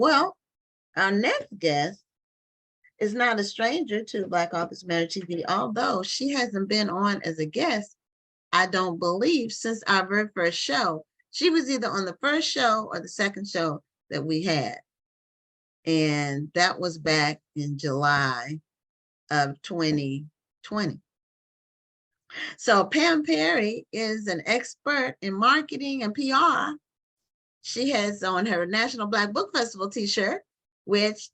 Well, our next guest is not a stranger to Black Authors Matter TV, although she hasn't been on as a guest, I don't believe, since our very first show. She was either on the first show or the second show that we had. And that was back in July of 2020. So Pam Perry is an expert in marketing and PR. She has on her National Black Book Festival t-shirt, which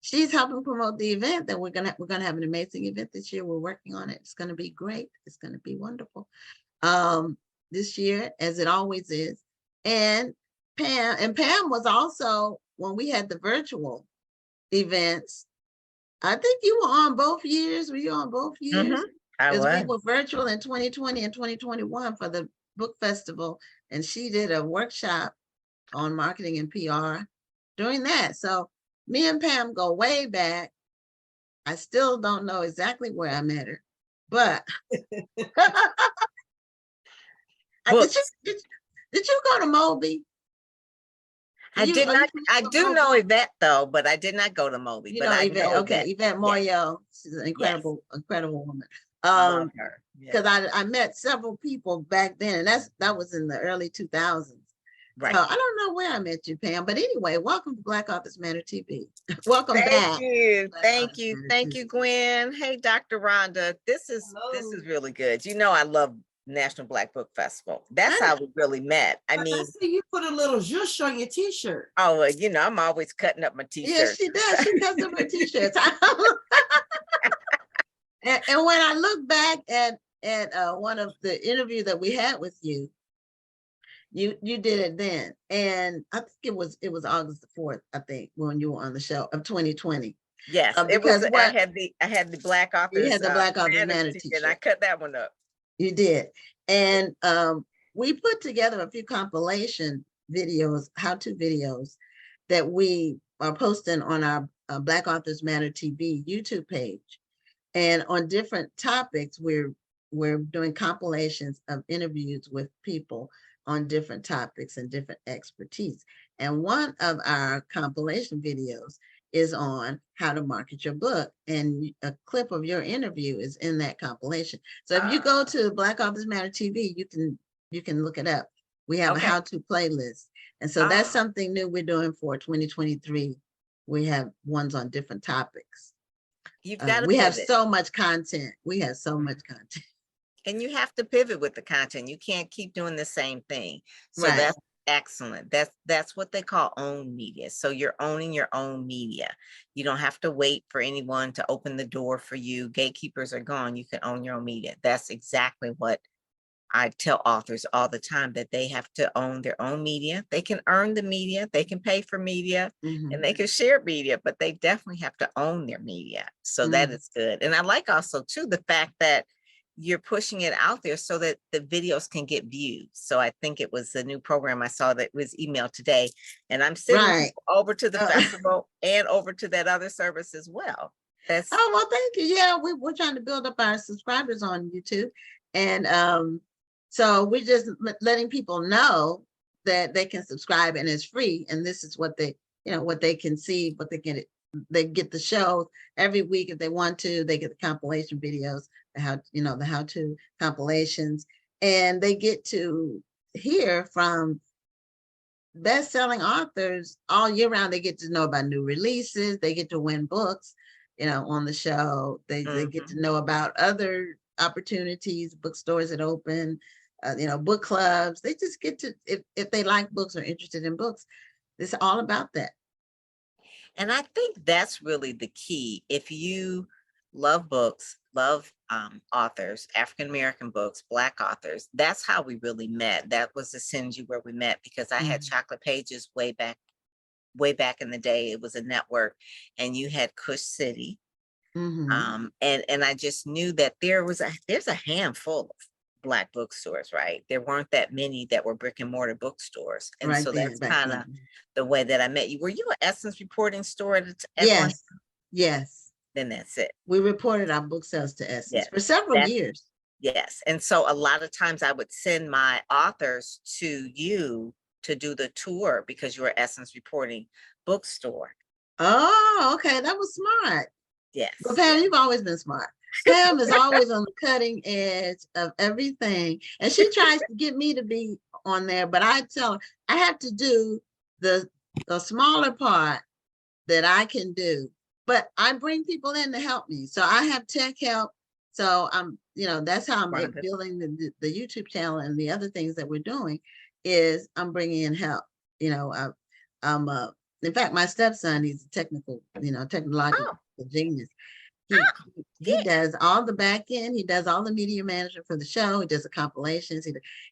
she's helping promote the event that we're gonna have an amazing event this year. We're working on it. It's gonna be great. It's gonna be wonderful. This year, as it always is. And Pam was also, when we had the virtual events, I think you were on both years. Were you on both years? Because we were virtual in 2020 and 2021 for the book festival, and she did a workshop on marketing and PR during that. So me and Pam go way back. I still don't know exactly where I met her, but did you go to Moby? I did not. I do know Yvette though, but I did not go to Moby. But I know Yvette. Yvette Moyo. She's an incredible, incredible woman. Because I met several people back then, and that was in the early 2000s. Right. So I don't know where I met you, Pam, but anyway, welcome to Black Authors Matter TV. Welcome back. Thank you, Gwen. Hey, Dr. Rhonda, this is really good. You know, I love National Black Book Festival. That's how we really met. I mean, I see you put a little zhuzh on your t-shirt. Oh, well, you know, I'm always cutting up my t-shirts. Yes, she does. She cuts up her t-shirts. And when I look back at one of the interview that we had with you, you did it then, and I think it was August the 4th, I think, when you were on the show of 2020. Yes, because I had the Black Authors. You had the Black Authors Matter and I cut that one up. You did, and we put together a few compilation videos, how-to videos, that we are posting on our Black Authors Matter TV YouTube page, and on different topics, we're doing compilations of interviews with people on different topics and different expertise. And one of our compilation videos is on how to market your book, and a clip of your interview is in that compilation. So if you go to Black Authors Matter TV, you can look it up. We have a how-to playlist. And so that's something new we're doing for 2023. We have ones on different topics. We have so much content. We have so much content. And you have to pivot with the content. You can't keep doing the same thing. So that's excellent. That's what they call own media. So you're owning your own media. You don't have to wait for anyone to open the door for you. Gatekeepers are gone. You can own your own media. That's exactly what I tell authors all the time, that they have to own their own media. They can earn the media, they can pay for media, and they can share media, but they definitely have to own their media. So that is good. And I like also too the fact that you're pushing it out there so that the videos can get viewed. So I think it was a new program I saw that was emailed today, and I'm sending over to the festival and over to that other service as well. Well, thank you. Yeah, we're trying to build up our subscribers on YouTube, and so we're just letting people know that they can subscribe and it's free, and this is what they, what they can see, what they get the show every week if they want to. They get the compilation videos, the how-to compilations, and they get to hear from best-selling authors all year round. They get to know about new releases. They get to win books, on the show. They get to know about other opportunities, bookstores that open, book clubs. They just get to, if they like books or interested in books, it's all about that. And I think that's really the key. If you love books, love authors, African-American books, Black authors, that's how we really met. That was the Synergy where we met, because I had Chocolate Pages way back in the day. It was a network, and you had Kush City. And I just knew that there's a handful of Black bookstores, right? There weren't that many that were brick and mortar bookstores. And so that's kind of the way that I met you. Were you an Essence reporting store at Yes. Yes. Then that's it. We reported our book sales to Essence for several years. Yes. And so a lot of times I would send my authors to you to do the tour, because you were Essence reporting bookstore. Oh, okay. That was smart. Yes. Well, Pam, you've always been smart. Pam is always on the cutting edge of everything. And she tries to get me to be on there, but I tell her I have to do the smaller part that I can do. But I bring people in to help me. So I have tech help. So I'm, that's how I'm Wonderful. building the YouTube channel and the other things that we're doing is I'm bringing in help. I'm in fact, my stepson, he's a technological genius. He Yeah. does all the back end. He does all the media management for the show. He does the compilations.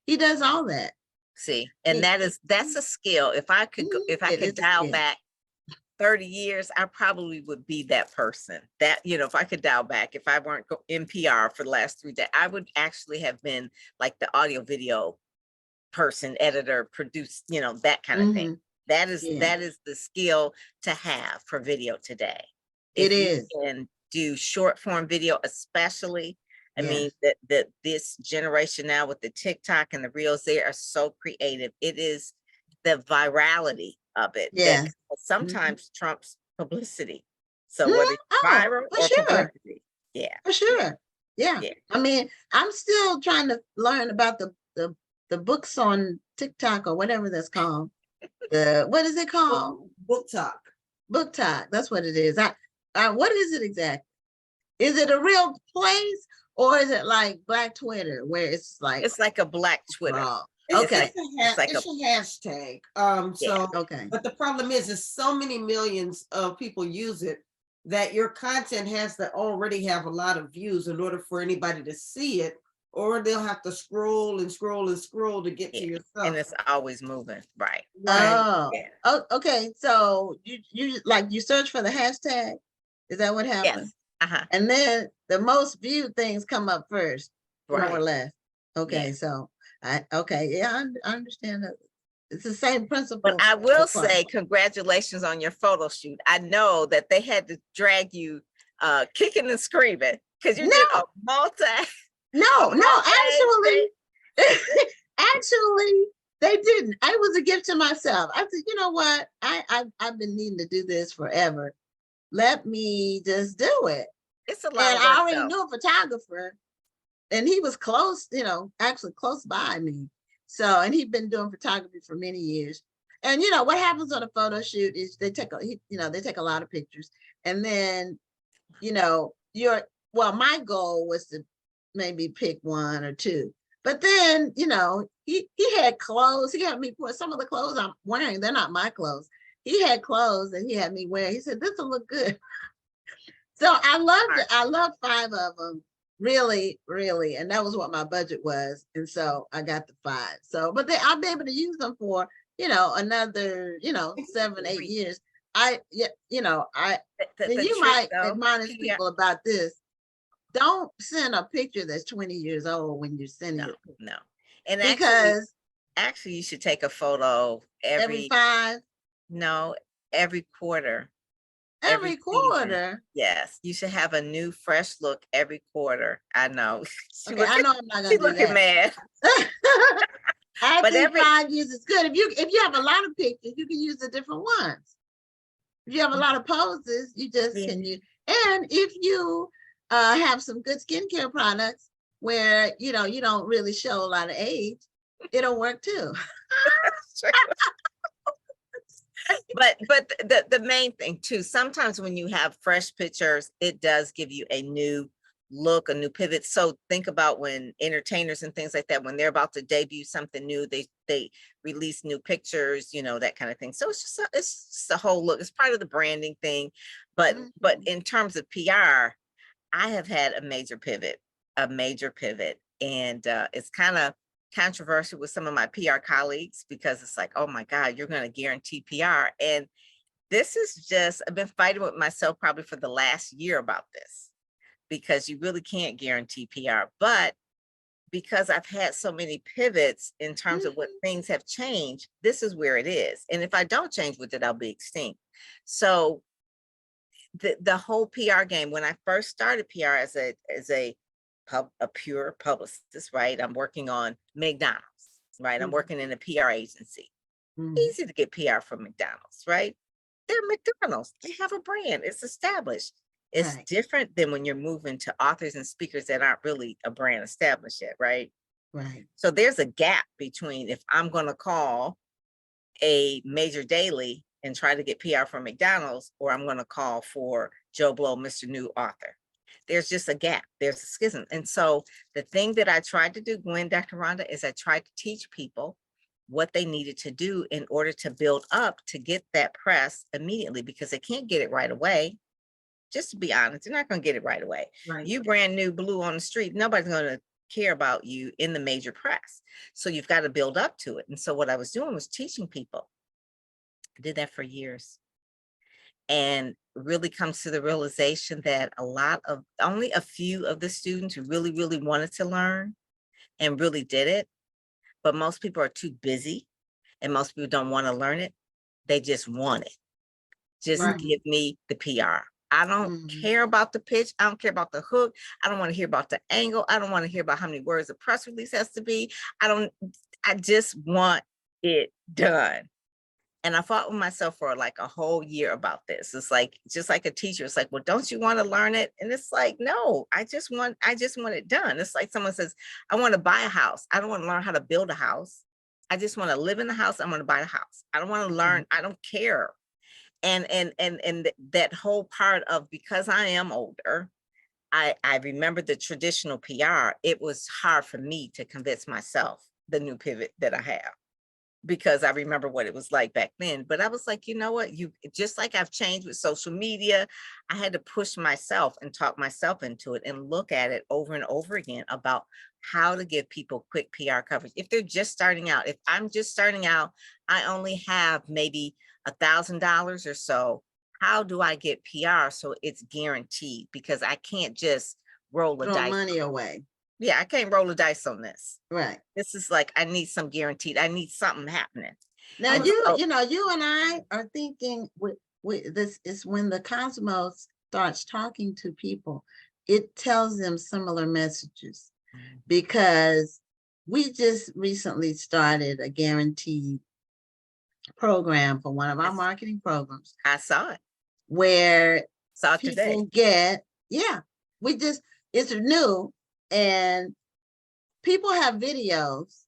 He does all that. See, and that's a skill. If I could if I It could is a dial skill. back 30 years, I probably would be that person. That, if I could dial back, if I weren't in PR for the last 3 days, I would actually have been like the audio video person, editor, produce, that kind of thing. Mhm. That is Yeah. the skill to have for video today. It If you is. can do short form video, especially. I mean, Yes. that this generation now with the TikTok and the Reels, they are so creative. It is the virality of it that Yes. sometimes trumps publicity. So Mhm. whether it's Oh, viral for or sure. publicity, yeah, For sure. Yeah. yeah. I mean, I'm still trying to learn about the books on TikTok or whatever that's called. What is it called? Book talk. Book Talk. That's what it is. What is it exactly? Is it a real place or is it like Black Twitter where it's like It's like a Black Twitter. raw? It's, Okay. it's a hashtag. So, Okay. but the problem is so many millions of people use it that your content has to already have a lot of views in order for anybody to see it, or they'll have to scroll and scroll and scroll to get to your stuff. And it's always moving, right? Right. Oh, Yeah. oh, okay. So you search for the hashtag. Is that what happens? Yes. And then the most viewed things come up first, more or Right. less. Okay, Yeah. so I understand that. It's the same principle. But I will say congratulations on your photo shoot. I know that they had to drag you kicking and screaming because you did a multi. No, actually, they didn't. I was a gift to myself. I said, you know what? I've been needing to do this forever. Let me just do it. It's a lot And of work, I already though. knew a photographer, and he was close, actually close by me. So, and he'd been doing photography for many years. And what happens on a photo shoot is they take a lot of pictures, and then my goal was to maybe pick one or two. But then, he had clothes. He had me put some of the clothes I'm wearing. They're not my clothes. He had clothes that he had me wear. He said, "This will look good." So I loved it. I loved 5 of them. Really, really. And that was what my budget was. And so I got the 5. So, but I'll be able to use them for, another, 7, 8 years. You might admonish people about this. Don't send a picture that's 20 years old when you're sending it. No. And because actually you should take a photo every 5. No, every quarter. Every quarter. Yes, you should have a new, fresh look every quarter. I know. Okay, I know I'm not gonna do looking that. mad. I think 5 years is good. If you have a lot of pictures, you can use the different ones. If you have a lot of poses, you just can use. And if you have some good skincare products where you don't really show a lot of age, it'll work too. But the main thing too, sometimes when you have fresh pictures, it does give you a new look, a new pivot. So think about when entertainers and things like that, when they're about to debut something new, they release new pictures, that kind of thing. So it's just a whole look. It's part of the branding thing. But in terms of PR, I have had a major pivot. And it's kind of controversial with some of my PR colleagues because it's like, oh my God, you're going to guarantee PR. And this is just, I've been fighting with myself probably for the last year about this because you really can't guarantee PR. But because I've had so many pivots in terms of what things have changed, this is where it is. And if I don't change with it, I'll be extinct. So the whole PR game, when I first started PR as a pure publicist, right? I'm working on McDonald's, right? I'm working in a PR agency. Easy to get PR from McDonald's, right? They're McDonald's. They have a brand. It's established. It's Right. different than when you're moving to authors and speakers that aren't really a brand established yet, right? Right. So there's a gap between if I'm going to call a major daily and try to get PR from McDonald's, or I'm going to call for Joe Blow, Mr. New Author. There's just a gap. There's a schism. And so the thing that I tried to do, Gwen, Dr. Rhonda, is I tried to teach people what they needed to do in order to build up to get that press immediately, because they can't get it right away. Just to be honest, they're not going to get it right away. Right. You brand new blue on the street, nobody's going to care about you in the major press. So you've got to build up to it. And so what I was doing was teaching people. I did that for years. And really comes to the realization that only a few of the students who really, really wanted to learn and really did it. But most people are too busy and most people don't want to learn it. They just want it. Just Right. give me the PR. I don't care about the pitch. I don't care about the hook. I don't want to hear about the angle. I don't want to hear about how many words a press release has to be. I just want it done. And I fought with myself for like a whole year about this. It's like, just like a teacher, it's like, well, don't you want to learn it? And it's like, no, I just want it done. It's like someone says, I want to buy a house. I don't want to learn how to build a house. I just want to live in the house. I want to buy a house. I don't want to learn. I don't care. And that whole part of, because I am older, I remember the traditional PR. It was hard for me to convince myself the new pivot that I have, because I remember what it was like back then. But I was like, you know what, just like I've changed with social media, I had to push myself and talk myself into it and look at it over and over again about how to give people quick PR coverage. If they're just starting out, if I'm just starting out, I only have maybe $1,000 or so. How do I get PR so it's guaranteed? Because I can't just roll a Throw dice. money away. Yeah, I can't roll a dice on this. Right. This is like, I need some guaranteed. I need something happening. Now And you so- you know, you and I are thinking with this is when the cosmos starts talking to people, it tells them similar messages, because we just recently started a guaranteed program for one of our Yes. marketing programs I saw it. where Saw it today. people get, it's new, and people have videos,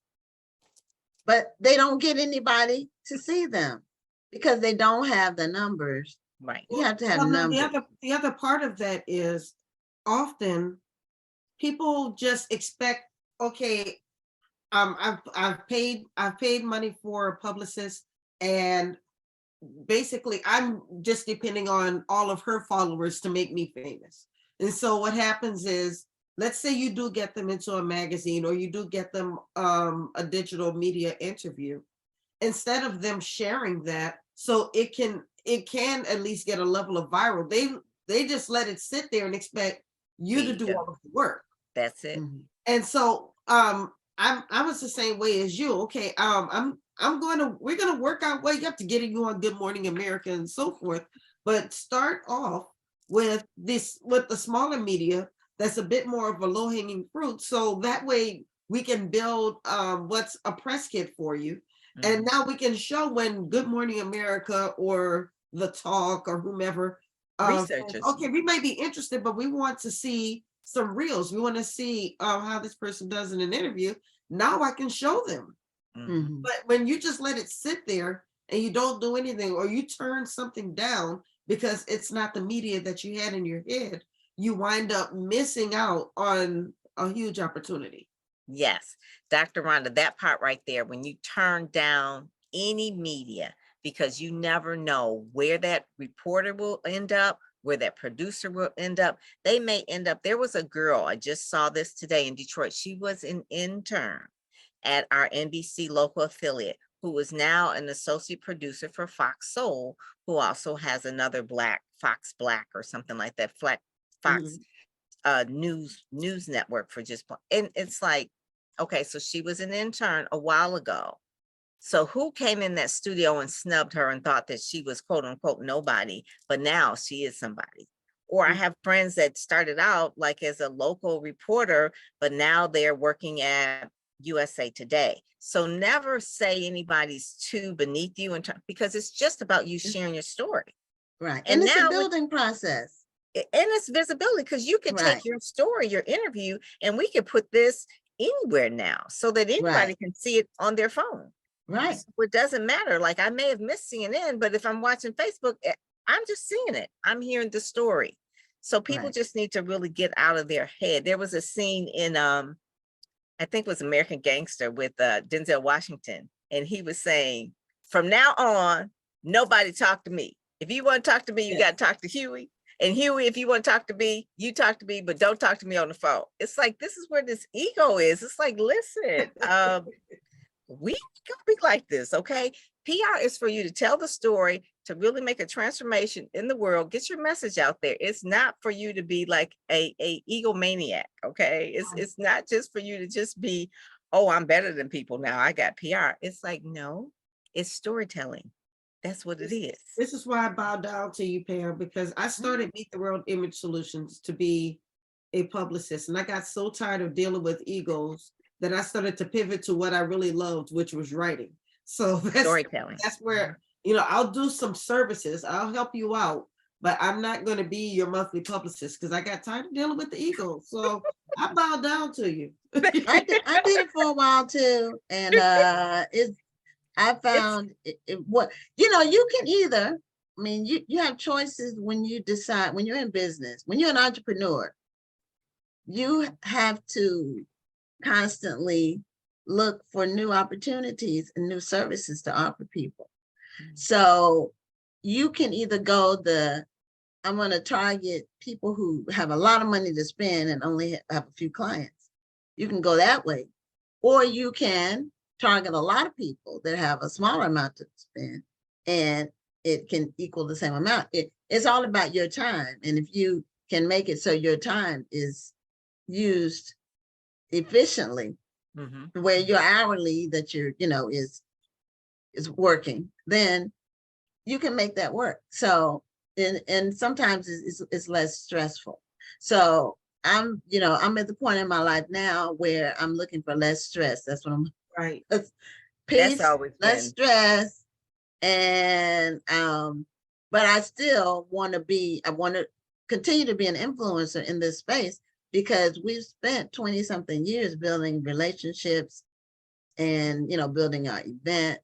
but they don't get anybody to see them because they don't have the numbers. Right. You have to have Well, numbers. the other part of that is often people just expect, okay, I've paid money for a publicist, and basically I'm just depending on all of her followers to make me famous. And so what happens is, let's say you do get them into a magazine, or you do get them a digital media interview. Instead of them sharing that, so it can at least get a level of viral, they just let it sit there and expect you There to you do go. all of the work. That's it. Mhm. And so I was the same way as you. Okay, we're gonna work our way up to getting you on Good Morning America and so forth. But start off with the smaller media that's a bit more of a low-hanging fruit. So that way we can build what's a press kit for you. And now we can show when Good Morning America or The Talk or whomever says, Researchers. okay, we might be interested, but we want to see some reels. We want to see how this person does in an interview. Now I can show them. Mhm. Mhm. But when you just let it sit there and you don't do anything, or you turn something down because it's not the media that you had in your head, you wind up missing out on a huge opportunity. Yes, Dr. Rhonda, that part right there, when you turn down any media, because you never know where that reporter will end up, where that producer will end up. They may end up, there was a girl, I just saw this today in Detroit. She was an intern at our NBC local affiliate, who is now an associate producer for Fox Soul, who also has another Fox Black or something like that, Fox news network for just, and it's like, okay, so she was an intern a while ago. So who came in that studio and snubbed her and thought that she was quote unquote nobody, but now she is somebody. Or I have friends that started out like as a local reporter, but now they're working at USA Today. So never say anybody's too beneath you because it's just about you sharing your story. Right. And And it's a now building process. and it's visibility because you can Right. take your story, your interview, and we can put this anywhere now so that anybody Right. can see it on their phone. Right. So it doesn't matter. Like I may have missed CNN, but if I'm watching Facebook, I'm just seeing it. I'm hearing the story. So people Right. just need to really get out of their head. There was a scene in I think it was American Gangster with Denzel Washington, and he was saying, "From now on, nobody talk to me. If you want to talk to me, you got to talk to Huey. And Huey, if you want to talk to me, you talk to me, but don't talk to me on the phone." It's like this is where this ego is. It's like, listen, we gonna be like this, okay? PR is for you to tell the story, to really make a transformation in the world, get your message out there. It's not for you to be like a egomaniac, okay? It's not just for you to just be, oh, I'm better than people now, I got PR. It's like, no, it's storytelling. That's what it is. This is why I bow down to you, Pam, because I started Meet the World Image Solutions to be a publicist, and I got so tired of dealing with egos that I started to pivot to what I really loved, which was writing. So Storytelling. that's where, I'll do some services, I'll help you out, but I'm not going to be your monthly publicist because I got tired of dealing with the ego. So I bow down to you. I did it for a while too. And I found what, you can either, I mean, you have choices when you decide, when you're in business, when you're an entrepreneur, you have to constantly look for new opportunities and new services to offer people. So you can either go I'm going to target people who have a lot of money to spend and only have a few clients. You can go that way, or you can target a lot of people that have a smaller amount to spend and it can equal the same amount. It's all about your time. And if you can make it so your time is used efficiently, where your hourly that you're, is working, then you can make that work. So, and sometimes it's less stressful. So I'm at the point in my life now where I'm looking for less stress. That's what I'm Right. Peace, That's always less been. stress. And but I still want to continue to be an influencer in this space because we've spent 20 something years building relationships and building our event.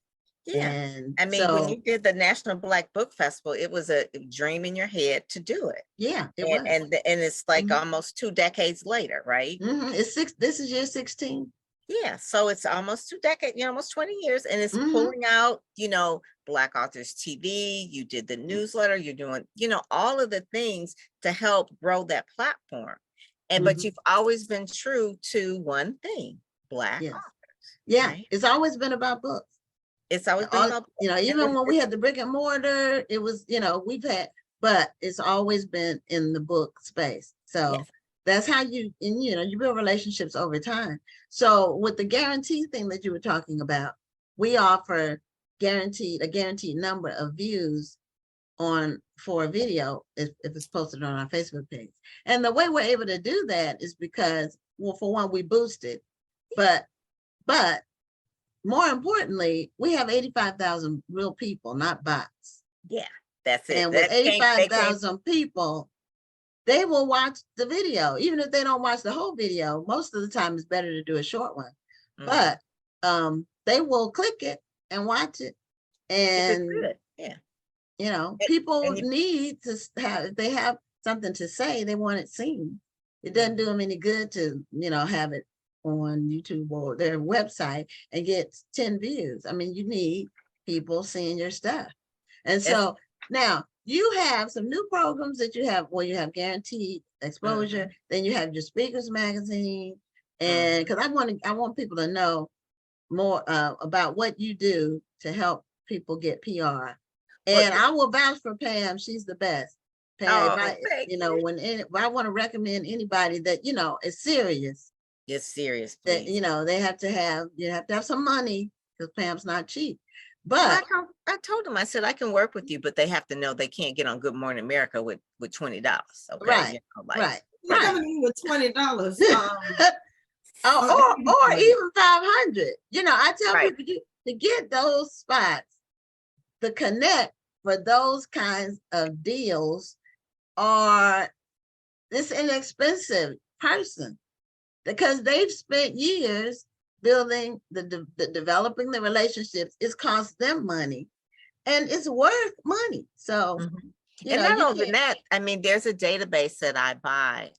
Yeah. And I mean, when you did the National Black Book Festival, it was a dream in your head to do it. Yeah, it was. And it's like almost 2 decades later, right? This is year 16. Yeah, so it's almost 2 decades, almost 20 years, and it's pulling out, Black Authors TV. You did the newsletter, you're doing, all of the things to help grow that platform. And but you've always been true to one thing, Black authors. Yeah, right? It's always been about books. It's always been about books. Even when we had the brick and mortar, it was, but it's always been in the book space. So that's how you build relationships over time. So with the guarantee thing that you were talking about, we offer a guaranteed number of views for a video if it's posted on our Facebook page. And the way we're able to do that is because, well, for one, we boost it, but more importantly, we have 85,000 real people, not bots. Yeah, that's it. And with 85,000 people, they will watch the video. Even if they don't watch the whole video, most of the time it's better to do a short one. But they will click it and watch it. And people need to have, if they have something to say, they want it seen. It doesn't do them any good to, have it on YouTube or their website and get 10 views. I mean, you need people seeing your stuff. And so now you have some new programs that you have where you have guaranteed exposure. Then you have your speakers magazine. And because I want people to know more about what you do to help people get PR. And I will vouch for Pam. She's the best. Pam, if I want to recommend anybody that, is serious. It's serious. That, you have to have some money because Pam's not cheap. But I told them, I said, I can work with you, but they have to know they can't get on Good Morning America with $20. Okay. Right. Coming in with $20. or even 500. You know, I tell Right. people to get those spots, the connect for those kinds of deals are this inexpensive person because they've spent years building developing the relationships. It's cost them money and it's worth money. So, Mhm. you And know, not you only can't, that, I mean, there's a database that I buy,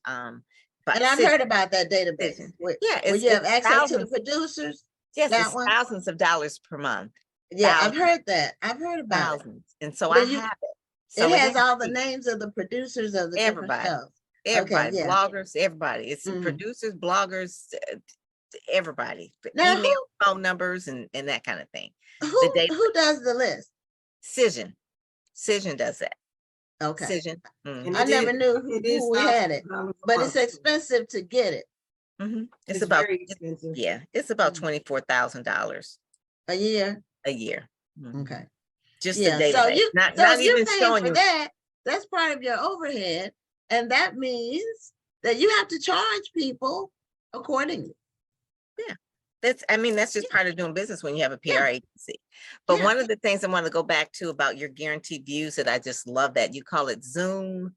but and I've heard about that database Cision. where, Yeah, where you have it's access to the thousands. producers. Yes, That it's one. thousands of dollars per month. Yeah, I've Thousands, heard that. I've heard about it. thousands. And so I Where you have it. it So it has ain't all the cheap. names of the producers of the different Everybody, shows. Okay, everybody, yeah. bloggers, everybody. It's Mhm. producers, bloggers, everybody, Now email, phone numbers, and that kind of thing. The data, who does the list? Cision. Cision does that. Okay. Cision. And I it never is- knew it is who had thousands it, of dollars a but it's month. expensive to get it It's It's about, very expensive. yeah, it's about Mhm. $24,000 a year. a year. Mhm. Okay. Just Yeah. the So database, you not if you're even paying showing for you. that, that's part of your overhead. And that means that you have to charge people accordingly. I mean, that's just part of doing business when you have a PR agency. But Yeah. one of the things I want to go back to about your guaranteed views that I just love that you call it Zoom.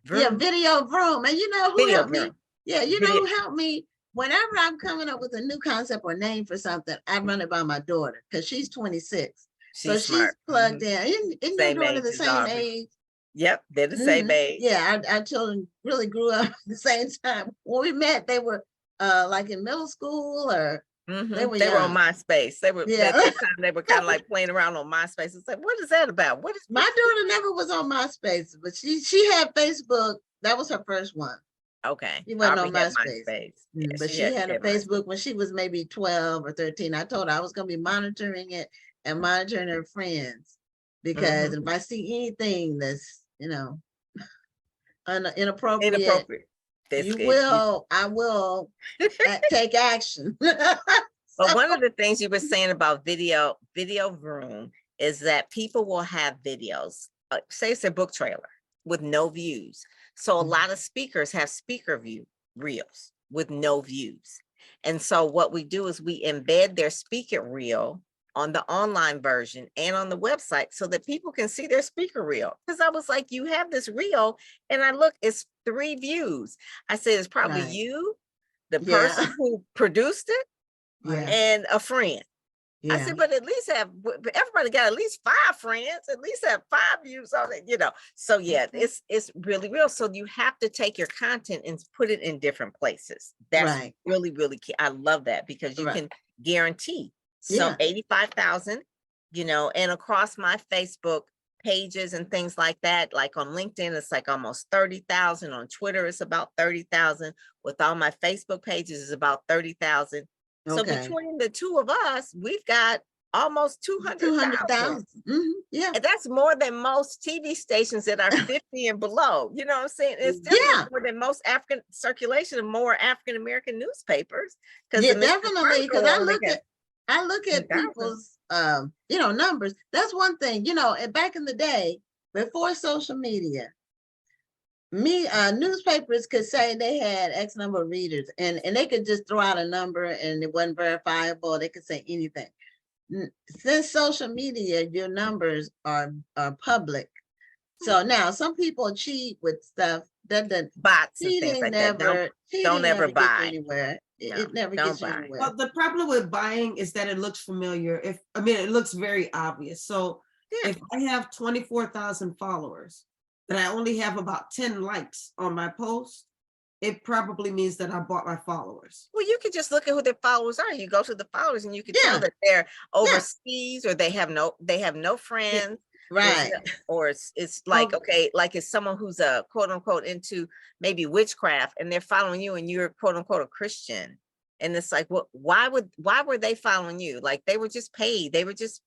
Yeah, Vroom? video room. And you know who Video helped me? Vroom. Yeah, you know Video- who helped me? Whenever I'm coming up with a new concept or name for something, I run it by my daughter because she's 26. So She's smart. plugged Mhm. in. Isn't your Same daughter age the as same Aubrey. age? Yep, they're the same Mhm. age. Yeah, our children really grew up at the same time. When we met, they were like in middle school or they were They were on young. MySpace. They were Yeah. at that time. They were kind of like playing around on MySpace. It's like, what is that about? What is My daughter never was on MySpace, but she had Facebook. That was her first one. Okay? She wasn't Aubrey on had MySpace. MySpace. Mm, Yeah, but she had a MySpace. Facebook when she was maybe 12 or 13. I told her I was going to be monitoring it and monitoring her friends because if I see anything that's, you know, inappropriate, Inappropriate. I will take action. But one of the things you were saying about video room is that people will have videos, say it's a book trailer with no views. So a Mhm. lot of speakers have speaker view reels with no views. And so what we do is we embed their speaker reel on the online version and on the website so that people can see their speaker reel. Because I was like, you have this reel and I look, it's 3 views. I said, it's probably Right. you, the Yeah. person who produced it, Yeah. and a friend. I Yeah. said, but at least everybody got at least 5 friends, at least have 5 views on it, you know. So yeah, it's really real. So you have to take your content and put it in different places. That's Right. really, really key. I love that because you Right. can guarantee. So Yeah. 85,000, you know, and across my Facebook pages and things like that, like on LinkedIn, it's like almost 30,000. On Twitter, it's about 30,000. With all my Facebook pages, it's about 30,000. So Okay. between the two of us, we've got almost 200,000. 200,000. Yeah. And that's more than most TV stations that are 50 and below. You know what I'm saying? It's definitely Yeah. more than most African circulation of more African American newspapers. Yeah, definitely. Because I look at 10,000. people's you know, numbers. That's one thing, you know, and back in the day, before social media, newspapers could say they had X number of readers and they could just throw out a number and it wasn't verifiable. They could say anything. Since social media, your numbers are public. So now some people cheat with stuff that the Bots and things like that. Don't ever gets you buy. anywhere. No, It never don't gets you buy. anywhere. Well, the problem with buying is that it looks familiar. It looks very obvious. So Yeah. if I have 24,000 followers, but I only have about 10 likes on my post, it probably means that I bought my followers. Well, you can just look at who their followers are. You go to the followers and you can Yeah. tell that they're overseas or they have no friends. Right. Or it's like, Oh. okay, like it's someone who's a quote unquote into maybe witchcraft and they're following you and you're quote unquote a Christian. And it's like, well, why were they following you? Like they were just paid. It's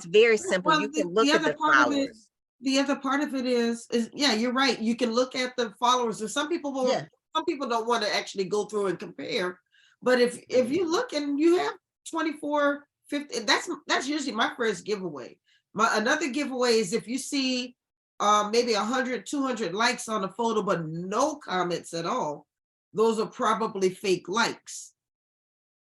very simple. Well, You can look at the followers. The other part of it is yeah, you're right. You can look at the followers, and some people Yeah. some people don't want to actually go through and compare. But if you look and you have 24, 50, that's usually my first giveaway. Another giveaway is if you see maybe 100, 200 likes on a photo, but no comments at all. those are probably fake likes.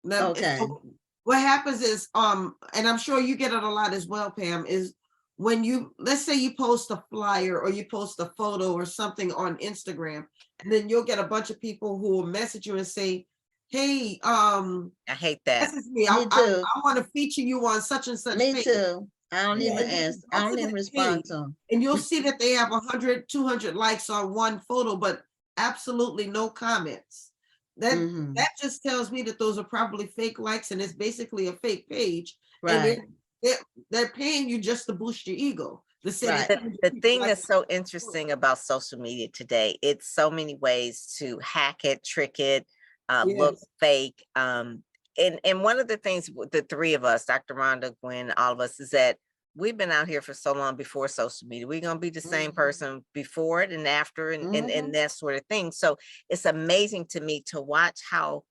Now, Okay. so what happens is, and I'm sure you get it a lot as well, Pam, is when you, let's say you post a flyer or you post a photo or something on Instagram, and then you'll get a bunch of people who will message you and say, hey, I hate that. message me. Me too. I want to feature you on such and such Me page. too. I don't Yeah, even and then you ask. go I to don't even that respond page, to them. and you'll see that they have 100, 200 likes on one photo, but absolutely no comments. That Mhm. that just tells me that those are probably fake likes, and it's basically a fake page. And Right. they're paying you just to boost your ego. To say Right. that The 100 people thing like that's so interesting about social media today, it's so many ways to hack it, trick it, look yes, fake. And one of the things with the three of us, Dr. Rhonda, Gwen, all of us, is that we've been out here for so long before social media. We're gonna be the same Mhm. person before it and after Mhm. and that sort of thing. So it's amazing to me to watch how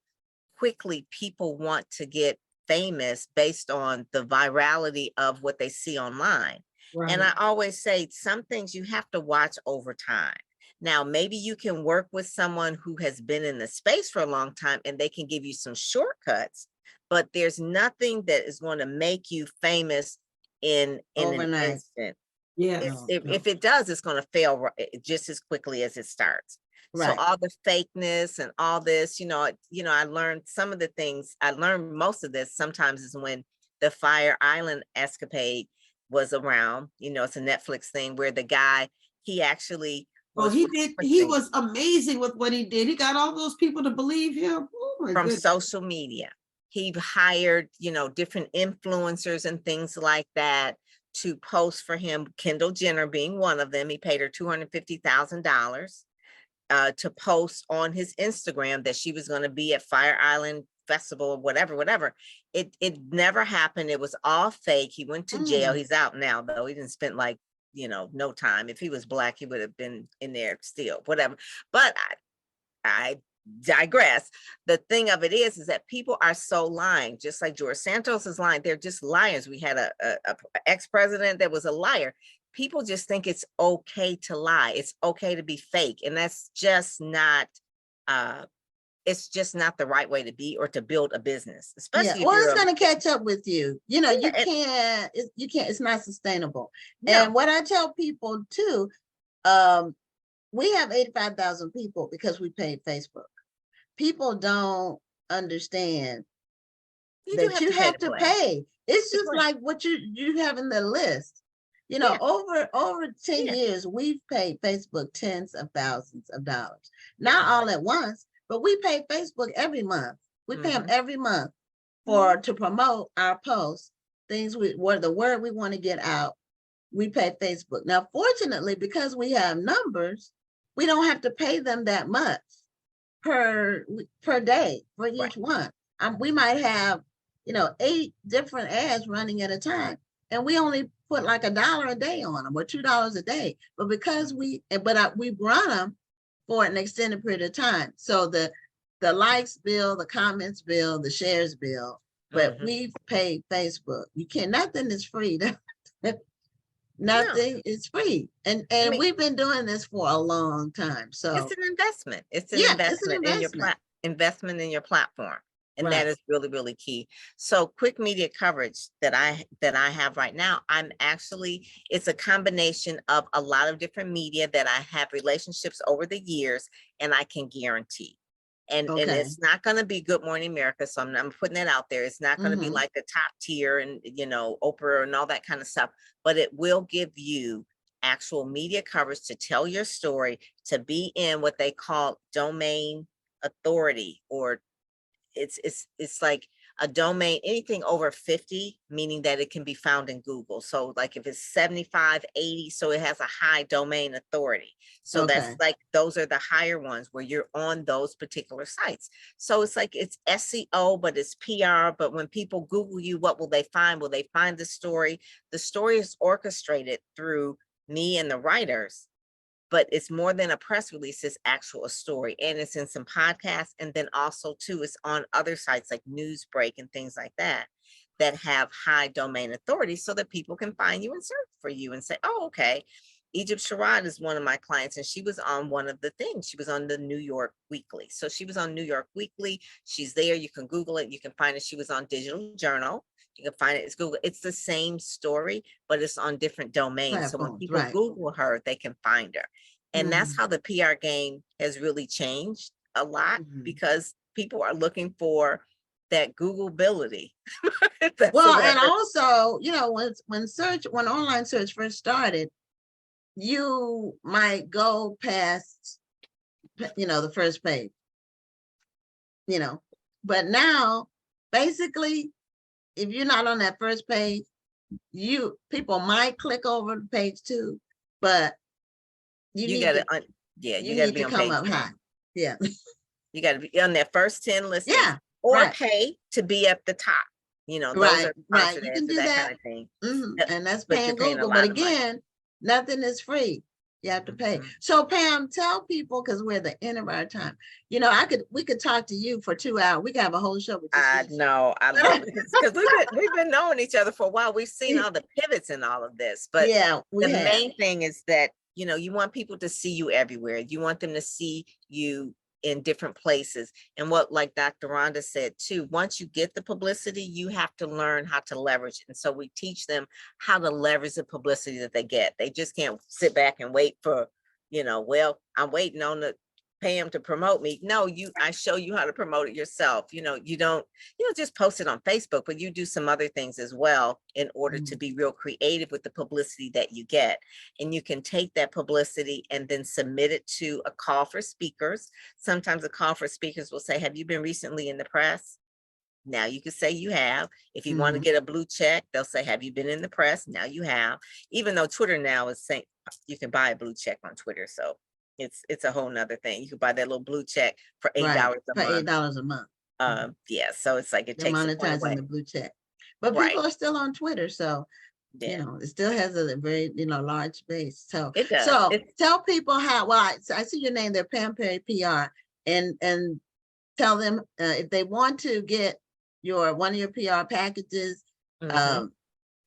quickly people want to get famous based on the virality of what they see online. And I right. always say some things you have to watch over time. Now, maybe you can work with someone who has been in the space for a long time and they can give you some shortcuts, but there's nothing that is going to make you famous in an Overnight. instant. Yes. If it does, it's going to fail just as quickly as it starts. So Right. all the fakeness and all this, I learned some of the things. I learned most of this sometimes is when the Fire Island escapade was around. It's a Netflix thing where the guy, he actually Oh, was he referencing was amazing with what he did. He got all those people to believe him. Oh my from goodness. social media. He hired, different influencers and things like that to post for him, Kendall Jenner being one of them. He paid her $250,000 to post on his Instagram that she was going to be at Fire Island Festival or whatever. It never happened. It was all fake. He went to jail. Mm. He's out now though. He didn't spend like, no time. If he was Black, he would have been in there still, whatever. But I digress. The thing of it is that people are so lying, just like George Santos is lying. They're just liars. We had a ex-president that was a liar. People just think it's okay to lie. It's okay to be fake. And that's just not, it's just not the right way to be or to build a business, Yeah. especially if Well, you're it's gonna catch up with you. yeah, You can't. You can't. It's not sustainable. no, And what I tell people too, um, we have 85,000 people because we paid Facebook. People don't understand you do that have you to pay have to to play. pay. It's It's just like, like what you have in the list. yeah, Over 10 yeah. years, we've paid Facebook tens of thousands of dollars. Not all at once, but we pay Facebook every month. We pay them Mhm. every month for to promote our posts, things what the word we want to get out. We pay Facebook. Now, fortunately, because we have numbers, we don't have to pay them that much per day for Right. each one. We might have 8 different ads running at a time, and we only put like $1 a day on them or $2 a day. But because we run them for an extended period of time, so the likes bill, the comments bill, the shares bill, but Mhm. we've paid Facebook. You can't. Nothing is free. No, Nothing is free, and I mean, we've been doing this for a long time. it's So an investment. It's an yeah, it's an investment in your investment. investment in your platform. And that Right. is really, really key. So quick media coverage that I have right now, it's a combination of a lot of different media that I have relationships over the years and I can guarantee. And Okay. it's not going to be Good Morning America. So I'm putting that out there. It's not going to be Mhm. like the top tier and Oprah and all that kind of stuff, but it will give you actual media coverage to tell your story, to be in what they call domain authority, or it's like a domain, anything over 50, meaning that it can be found in Google. So like if it's 75, 80, so it has a high domain authority. So that's Okay. like, those are the higher ones where you're on those particular sites. So it's like, it's SEO, but it's PR. But when people Google you, what will they find? Will they find the story? The story is orchestrated through me and the writers, but it's more than a press release. It's actual a story, and it's in some podcasts, and then also too it's on other sites like Newsbreak and things like that that have high domain authority, so that people can find you and search for you and say, oh, okay. Egypt Sherrod is one of my clients, and she was on one of the things. She was on the New York Weekly. So she was on New York Weekly. She's there. You can Google it. You can find it. She was on Digital Journal. You can find it. It's Google. It's the same story, but it's on different domains. So when Platforms, people right. Google her, they can find her. And that's how the PR game has really changed a lot, Mhm. because people are looking for that Googleability. That's Well, the and word. also, you know, when online search first started, you might go past, you know, the first page, you know, but now basically, if you're not on that first page, people might click over to page 2, but you You need gotta, to yeah, you you gotta need be to on come page up 1. high. Yeah. You gotta be on that first 10 listings, Yeah. or Right. pay to be at the top. You know, those Right. are Right. sponsored You ads can or do that kind that. of thing. And that's But paying you're paying a Google. But lot of money. again, nothing is free. You have to pay. Mhm. So Pam, tell people, because we're at the end of our time. You know, we could talk to you for 2 hours. We could have a whole show with I just you. know, I love it, because we've been knowing each other for a while. We've seen all the pivots in all of this, but Yeah, we the have. main thing is that, you know, you want people to see you everywhere. You want them to see you in different places. And what, like Dr. Rhonda said too, once you get the publicity, you have to learn how to leverage it. And so we teach them how to leverage the publicity that they get. They just can't sit back and wait for, you know, well, I'm waiting on the Pam to promote me. No, I show you how to promote it yourself. You know, you don't just post it on Facebook, but you do some other things as well in order to be real creative with the publicity that you get. And you can take that publicity and then submit it to a call for speakers. Sometimes a call for speakers will say, have you been recently in the press? Now you can say you have. If you want to get a blue check, they'll say, have you been in the press? Now you have. Even though Twitter now is saying you can buy a blue check on Twitter. So it's a whole nother thing. You could buy that little blue check for $8 Right. a For month. $8 a month. Yeah, so it's like it They're takes the point away. monetizing the blue check. But Right. people are still on Twitter, so you Yeah, know, it still has a very, you know, large base. So it does. so It's- tell people how, well, I see your name there, Pam Perry PR, and tell them if they want to get one of your PR packages, Mhm.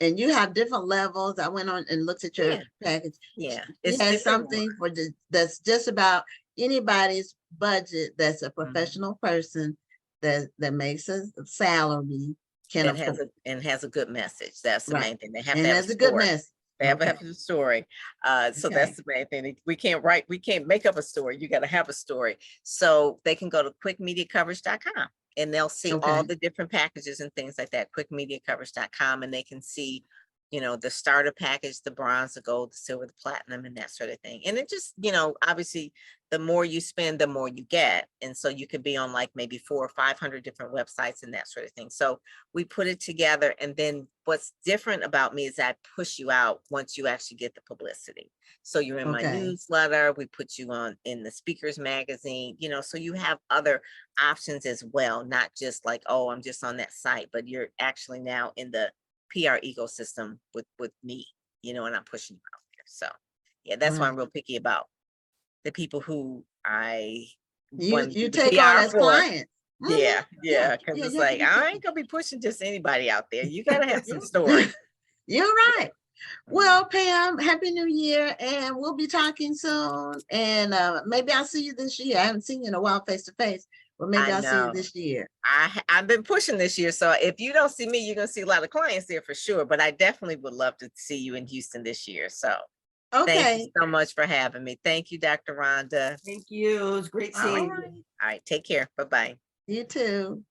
and you have different levels. I went on and looked at your Yeah. package. Yeah, It it's has different. something that's just about anybody's budget that's a Mm-hmm. professional person that makes a salary can That has afford. has a good message. That's the Right. main thing. They have And to have a that's a good story. mess. They have to Okay. have a story. So Okay. that's the main thing. We can't make up a story. You got to have a story. So they can go to quickmediacoverage.com and they'll see all Okay. the different packages and things like that. Quickmediacoverage.com, and they can see, you know, the starter package, the bronze, the gold, the silver, the platinum, and that sort of thing. And it just, you know, obviously the more you spend, the more you get. And so you could be on like maybe 400 or 500 different websites and that sort of thing. So we put it together. And then what's different about me is I push you out once you actually get the publicity. So you're in my Okay. newsletter, we put you on in the speakers magazine, you know, so you have other options as well, not just like, oh, I'm just on that site, but you're actually now in the PR ecosystem with me, you know, and I'm pushing you out there. So yeah, that's why I'm real picky about the people who I want to You do the take on PR as for. clients. Yeah, Yeah. because Yeah, it's you have to like, be I picky. ain't gonna be pushing just anybody out there. You gotta have some story. You're right. Well, Pam, Happy New Year, and we'll be talking soon. And maybe I'll see you this year. I haven't seen you in a while face to face, but maybe I I'll see you know. this year. I've been pushing this year, so if you don't see me, you're gonna see a lot of clients there for sure. But I definitely would love to see you in Houston this year. So thank you Okay. so much for having me. Thank you, Dr. Rhonda. Thank you. It was great All seeing you. right. All right. Take care. Bye-bye. You too.